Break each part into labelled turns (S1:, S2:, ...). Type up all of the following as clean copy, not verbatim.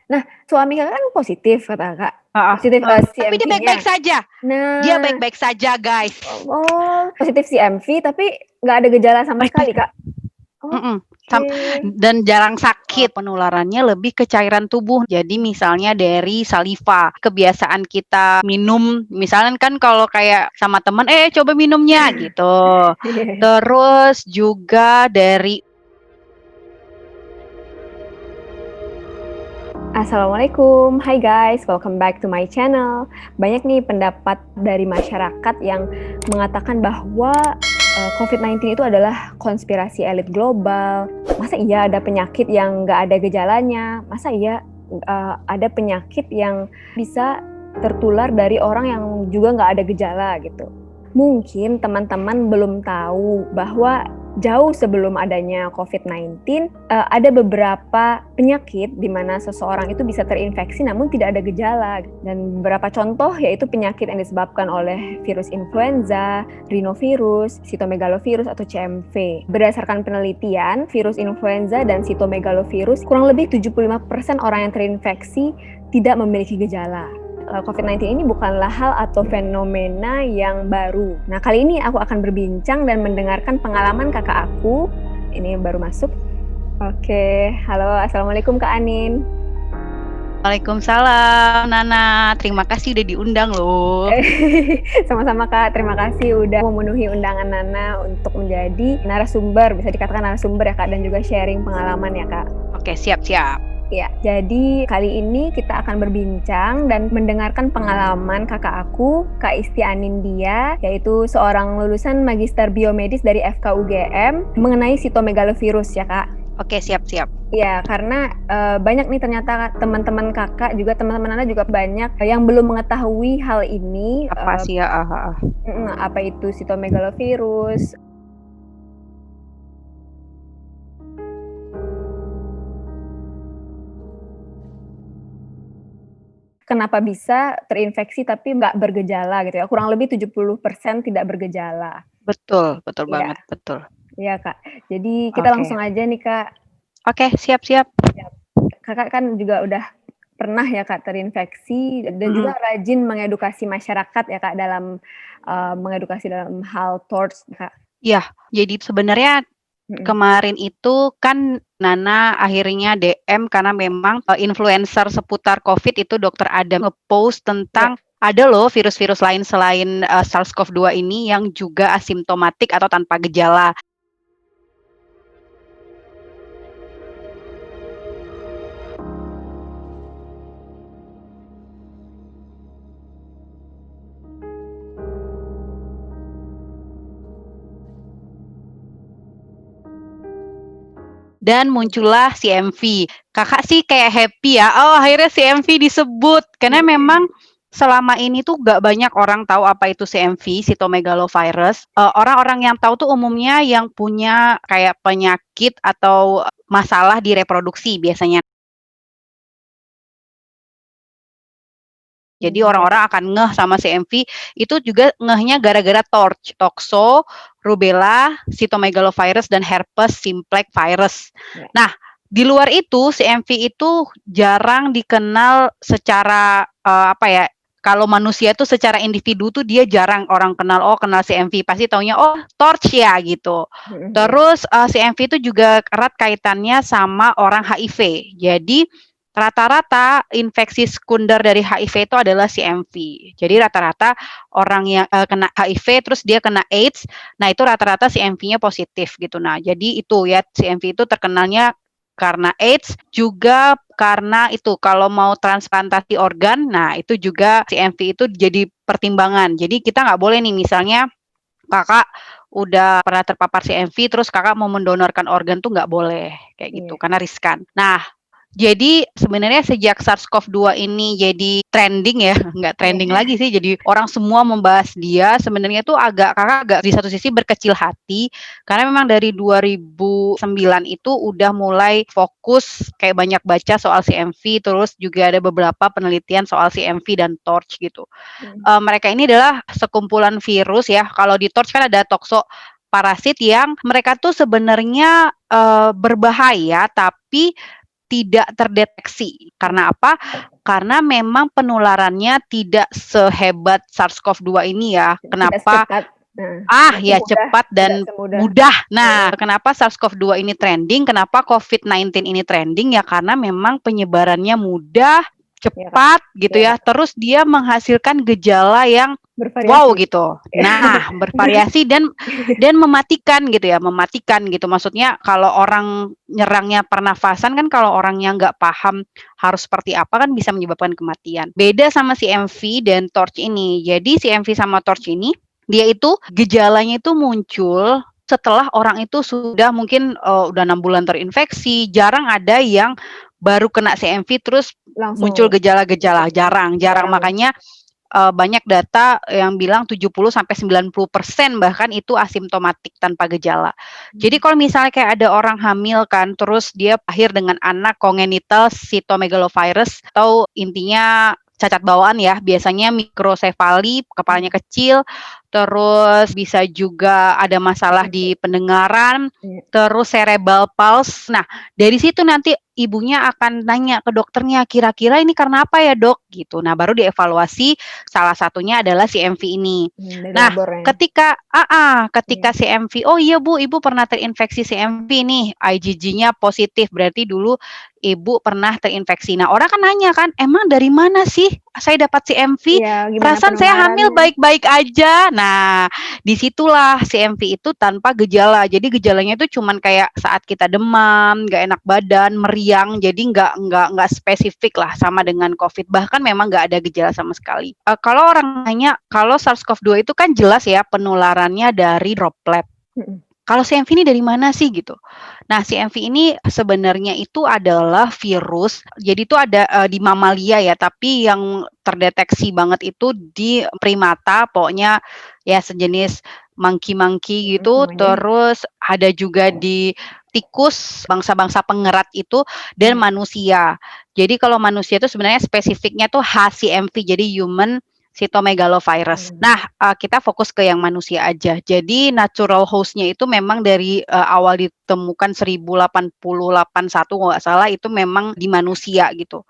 S1: Nah, suami Kakak kan positif kata Kakak,
S2: Heeh,
S1: positif,
S2: tapi dia
S1: CMV-nya.
S2: baik-baik saja. Dia
S1: Nah,
S2: baik-baik saja, guys.
S1: oh, positif CMV tapi nggak ada gejala sama sekali,
S2: Baik-baik.
S1: Kak? Oke.
S2: Dan jarang sakit, penularannya lebih ke cairan tubuh. Jadi misalnya dari saliva, kebiasaan kita minum, misalnya kan kalau kayak sama temen, coba minumnya gitu.
S1: Iya.
S2: Terus juga dari
S1: Assalamualaikum, hai guys, welcome back to my channel. Banyak nih pendapat dari masyarakat yang mengatakan bahwa COVID-19 itu adalah konspirasi elit global. Masa iya ada penyakit yang nggak ada gejalanya? Masa iya ada penyakit yang bisa tertular dari orang yang juga nggak ada gejala gitu? Mungkin teman-teman belum tahu bahwa jauh sebelum adanya COVID-19, ada beberapa penyakit di mana seseorang itu bisa terinfeksi namun tidak ada gejala. Dan beberapa contoh yaitu penyakit yang disebabkan oleh virus influenza, rhinovirus, sitomegalovirus atau CMV. Berdasarkan penelitian, virus influenza dan sitomegalovirus, kurang lebih 75% orang yang terinfeksi tidak memiliki gejala. COVID-19 ini bukanlah hal atau fenomena yang baru. Nah, kali ini aku akan berbincang dan mendengarkan pengalaman kakak aku. Ini baru masuk. Oke, halo, assalamualaikum Kak Anin.
S2: Waalaikumsalam, Nana. Terima kasih udah diundang loh.
S1: Sama-sama Kak, terima kasih udah memenuhi undangan Nana untuk menjadi narasumber, bisa dikatakan narasumber ya Kak, dan juga sharing pengalaman ya Kak.
S2: Oke, siap-siap.
S1: Ya, jadi kali ini kita akan berbincang dan mendengarkan pengalaman kakak aku, Kak Isti Anindya, yaitu seorang lulusan Magister Biomedis dari FKUGM mengenai sitomegalovirus ya Kak.
S2: Oke, siap-siap.
S1: Ya, karena banyak nih ternyata teman-teman kakak juga teman-teman Anda juga banyak yang belum mengetahui hal ini.
S2: Apa sih ya?
S1: Apa itu sitomegalovirus? Kenapa bisa terinfeksi tapi nggak bergejala gitu ya, kurang lebih 70% tidak bergejala.
S2: Betul, betul
S1: Iya,
S2: banget, betul.
S1: iya Kak. Jadi kita
S2: Oke.
S1: langsung aja nih Kak.
S2: Oke, siap-siap.
S1: Kakak kan juga udah pernah ya Kak terinfeksi dan juga
S2: Mhm.
S1: rajin mengedukasi masyarakat ya Kak dalam, mengedukasi dalam hal TORCH Kak.
S2: Iya, jadi sebenarnya
S1: Mhm.
S2: kemarin itu kan Nana akhirnya DM karena memang, influencer seputar Covid itu Dokter Adam nge-post
S1: Iya.
S2: tentang ada loh virus-virus lain selain, SARS-CoV-2 ini yang juga asimptomatik atau tanpa gejala. Dan muncullah CMV. Kakak sih kayak happy ya, oh akhirnya CMV disebut. Karena memang selama ini tuh gak banyak orang tahu apa itu CMV, cytomegalovirus. Orang-orang yang tahu tuh umumnya yang punya kayak penyakit atau masalah di reproduksi biasanya. Jadi
S1: Iya
S2: orang-orang
S1: Kak.
S2: akan ngeh sama CMV, itu juga ngehnya gara-gara TORCH, tokso, rubella, cytomegalovirus, dan herpes simplex virus.
S1: Iya.
S2: Nah, di luar itu CMV itu jarang dikenal secara apa ya? Kalau manusia tuh secara individu tuh dia jarang orang kenal, oh kenal CMV, pasti taunya oh TORCH ya gitu.
S1: Iya.
S2: Terus CMV itu juga erat kaitannya sama orang HIV. Jadi rata-rata infeksi sekunder dari HIV itu adalah CMV. Jadi rata-rata orang yang kena HIV terus dia kena AIDS, nah itu rata-rata CMV-nya positif gitu. Nah, jadi itu ya CMV itu terkenalnya karena AIDS, juga karena itu kalau mau transplantasi organ, nah itu juga CMV itu jadi pertimbangan. Jadi kita nggak boleh nih misalnya kakak udah pernah terpapar CMV terus kakak mau mendonorkan organ tuh nggak boleh kayak gitu
S1: Iya.
S2: karena riskan. Nah, jadi sebenarnya sejak SARS-CoV-2 ini jadi trending ya, nggak trending
S1: Iya.
S2: lagi sih, jadi orang semua membahas dia, sebenarnya tuh kakak agak di satu sisi berkecil hati, karena memang dari 2009 itu udah mulai fokus kayak banyak baca soal CMV, terus juga ada beberapa penelitian soal CMV dan TORCH gitu. Mereka ini adalah sekumpulan virus ya, kalau di TORCH kan ada tokso parasit yang mereka tuh sebenarnya berbahaya, tapi tidak terdeteksi. Karena apa? Karena memang penularannya tidak sehebat SARS-CoV-2 ini ya.
S1: Tidak
S2: Kenapa?
S1: secepat. Nah, tidak
S2: Ya
S1: semudah,
S2: cepat
S1: tidak
S2: dan
S1: semudah.
S2: mudah. Nah, kenapa SARS-CoV-2 ini trending? Kenapa COVID-19 ini trending? Ya karena memang penyebarannya mudah,
S1: Ya, Kak.
S2: cepat gitu
S1: Ya,
S2: ya. Terus dia menghasilkan gejala yang wow
S1: bervariasi.
S2: gitu. Nah, bervariasi dan mematikan gitu ya, mematikan gitu. Maksudnya kalau orang nyerangnya pernafasan kan kalau orangnya nggak paham harus seperti apa kan bisa menyebabkan kematian. Beda sama si MV dan TORCH ini. Jadi si MV sama TORCH ini dia itu gejalanya itu muncul setelah orang itu sudah mungkin udah 6 bulan terinfeksi. Jarang ada yang baru kena CMV terus
S1: Langsung
S2: muncul gejala-gejala. Jarang.
S1: jarang.
S2: Makanya banyak data yang bilang 70-90% bahkan itu asimptomatik tanpa gejala. Jadi kalau misalnya kayak ada orang hamil kan, terus dia lahir dengan anak congenital cytomegalovirus atau intinya cacat bawaan ya, biasanya mikrosefali, kepalanya kecil, terus bisa juga ada masalah di pendengaran, terus cerebral palsy. Nah, dari situ nanti ibunya akan nanya ke dokternya, kira-kira ini karena apa ya dok? Gitu. Nah, baru dievaluasi. Salah satunya adalah si MV ini.
S1: Dari
S2: Nah,
S1: labornya.
S2: ketika si MV, oh iya Bu, Ibu pernah terinfeksi CMV nih, IgG-nya positif, berarti dulu Ibu pernah terinfeksi. Nah, orang kan nanya kan, emang dari mana sih saya dapat CMV?
S1: Iya, gimana
S2: Perasaan saya hamil
S1: penularannya?
S2: baik-baik aja. Nah, disitulah CMV itu tanpa gejala. Jadi gejalanya itu cuman kayak saat kita demam, nggak enak badan, meriang. Jadi nggak spesifik lah sama dengan COVID. Bahkan memang nggak ada gejala sama sekali. Kalau orang nanya, kalau SARS-CoV-2 itu kan jelas ya penularannya dari droplet. Kalau CMV ini dari mana sih gitu? Nah, CMV ini sebenarnya itu adalah virus. Jadi itu ada di mamalia ya, tapi yang terdeteksi banget itu di primata, pokoknya ya sejenis monkey gitu.
S1: Semuanya.
S2: Terus ada juga di tikus, bangsa-bangsa pengerat itu, dan manusia. Jadi kalau manusia itu sebenarnya spesifiknya tuh HCMV, jadi human cytomegalovirus. Nah, kita fokus ke yang manusia aja. Jadi natural host-nya itu memang dari awal ditemukan 1881 kalau nggak salah itu memang di manusia gitu.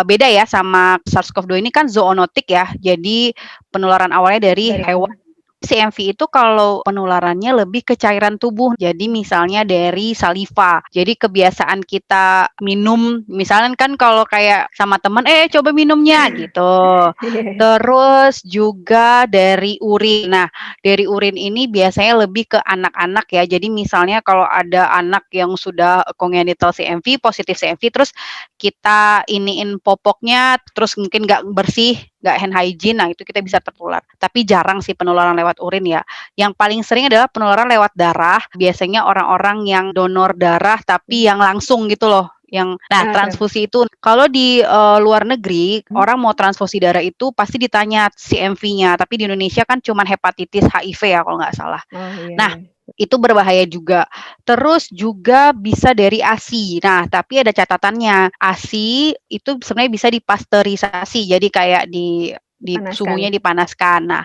S2: Beda ya sama SARS-CoV-2 ini kan zoonotik ya. Jadi penularan awalnya dari hewan. CMV itu kalau penularannya lebih ke cairan tubuh. Jadi misalnya dari saliva. Jadi kebiasaan kita minum, misalnya kan kalau kayak sama teman, coba minumnya gitu. Terus juga dari urin. Nah, dari urin ini biasanya lebih ke anak-anak ya. Jadi misalnya kalau ada anak yang sudah congenital CMV, positif CMV, terus kita iniin popoknya, terus mungkin nggak bersih, nggak hand hygiene, nah itu kita bisa tertular. Tapi jarang sih penularan lewat urin ya. Yang paling sering adalah penularan lewat darah. Biasanya orang-orang yang donor darah tapi yang langsung gitu loh. Transfusi itu kalau di luar negeri orang mau transfusi darah itu pasti ditanya CMV-nya, tapi di Indonesia kan cuma hepatitis HIV ya kalau nggak salah. Nah, itu berbahaya juga. Terus juga bisa dari ASI. Nah, tapi ada catatannya. ASI itu sebenarnya bisa dipasteurisasi. Jadi kayak di suhunya dipanaskan. Nah,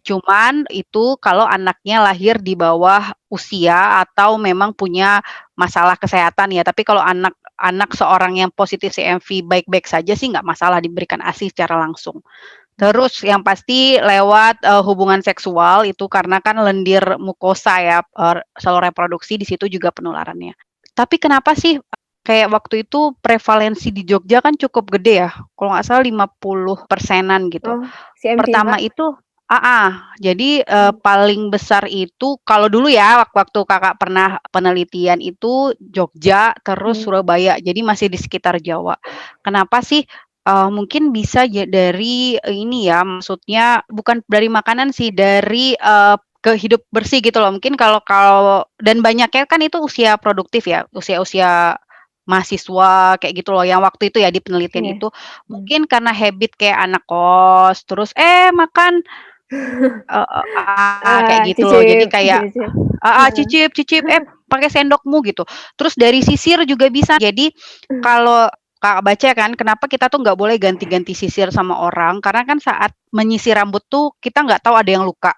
S2: cuman itu kalau anaknya lahir di bawah usia atau memang punya masalah kesehatan ya. Tapi kalau anak seorang yang positif CMV baik-baik saja sih nggak masalah diberikan ASI secara langsung. Terus yang pasti lewat hubungan seksual itu karena kan lendir mukosa ya, saluran reproduksi di situ juga penularannya. Tapi kenapa sih kayak waktu itu prevalensi di Jogja kan cukup gede ya, kalau nggak salah 50%-an gitu. Pertama itu jadi paling besar itu kalau dulu ya waktu Kakak pernah penelitian itu Jogja, terus Surabaya, jadi masih di sekitar Jawa. Kenapa sih? Mungkin bisa dari ini ya, maksudnya bukan dari makanan sih, dari ke hidup bersih gitu loh. Mungkin kalau dan banyaknya kan itu usia produktif ya, usia-usia mahasiswa kayak gitu loh, yang waktu itu ya di penelitian itu. Mungkin karena habit kayak anak kos, terus makan kayak gitu loh. Jadi kayak cicip, pakai sendokmu gitu. Terus dari sisir juga bisa. Jadi kalau Kakak baca kan, kenapa kita tuh nggak boleh ganti-ganti sisir sama orang, karena kan saat menyisir rambut tuh kita nggak tahu ada yang luka.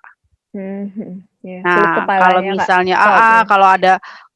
S2: Nah, kalau misalnya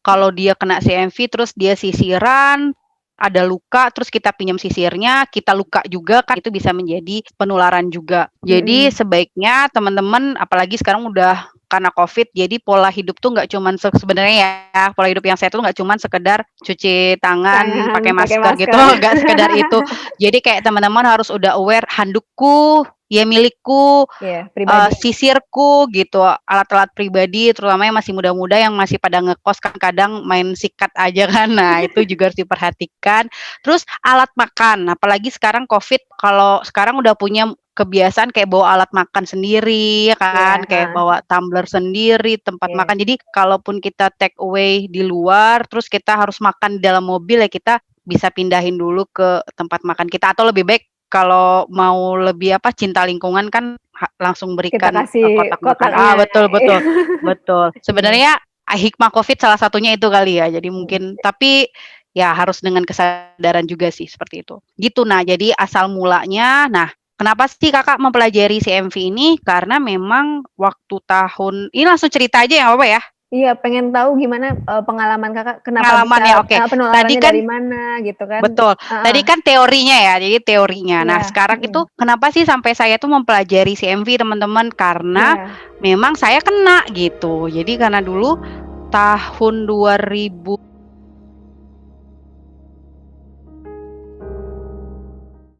S2: kalau dia kena CMV terus dia sisiran, ada luka terus kita pinjam sisirnya, kita luka juga kan itu bisa menjadi penularan juga. Jadi
S1: Mm-mm.
S2: sebaiknya teman-teman apalagi sekarang udah karena Covid, jadi pola hidup tuh nggak cuman sebenarnya ya, pola hidup yang sehat tuh nggak cuman sekedar cuci tangan,
S1: Tangan
S2: pakai
S1: pakai
S2: masker gitu,
S1: masker.
S2: nggak sekedar itu. Jadi kayak teman-teman harus udah aware handukku ya milikku,
S1: Iya, pribadi.
S2: sisirku gitu, alat-alat pribadi terutama yang masih muda-muda yang masih pada ngekos kan kadang main sikat aja kan. Nah, itu juga harus diperhatikan. Terus alat makan, apalagi sekarang Covid, kalau sekarang udah punya kebiasaan kayak bawa alat makan sendiri ya
S1: Iya,
S2: kan, kayak bawa tumbler sendiri, tempat
S1: iya.
S2: makan. Jadi kalaupun kita take away di luar, terus kita harus makan di dalam mobil ya kita bisa pindahin dulu ke tempat makan kita atau lebih baik kalau mau lebih cinta lingkungan kan langsung
S1: Kita
S2: berikan,
S1: kasih
S2: kotak makan.
S1: kotaknya.
S2: Betul betul, betul.
S1: Iya.
S2: Sebenarnya hikmah Covid salah satunya itu kali ya. Jadi
S1: Mm.
S2: mungkin tapi ya harus dengan kesadaran juga sih seperti itu. Gitu. Nah, jadi asal mulanya, nah kenapa sih Kakak mempelajari CMV ini? Karena memang waktu tahun ini langsung cerita aja ya, Bapak ya?
S1: Iya, pengen tahu gimana pengalaman Kakak, kenapa
S2: Pengalaman ya,
S1: bisa
S2: oke. Tadi
S1: penularannya
S2: kan
S1: dari mana gitu kan?
S2: betul. Tadi kan teorinya ya, jadi teorinya. Nah,
S1: Iya,
S2: sekarang itu kenapa sih sampai saya tuh mempelajari CMV teman-teman? Karena
S1: iya,
S2: memang saya kena gitu. Jadi karena dulu tahun 2000